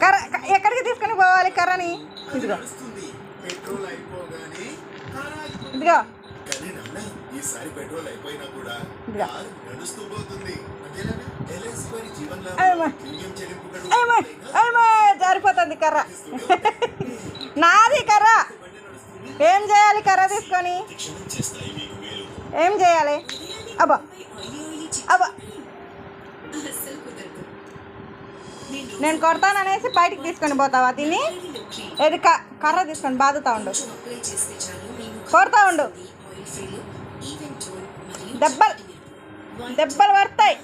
కర్ర ఎక్కడికి తీసుకొని పోవాలి కర్రని? ఇదిగో ఇదిగో జారిపోతుంది కర్ర. నాది కర్ర. ఏం చేయాలి కర్ర తీసుకొని? ఏం చేయాలి? అబ్బా అబ్బా నేను కొడతాననేసి బయటికి తీసుకొని పోతావా దీన్ని? ఏది కర్ర తీసుకొని బాదుతా ఉండు, కొడతా ఉండు. దెబ్బలు దెబ్బలు పడతాయి.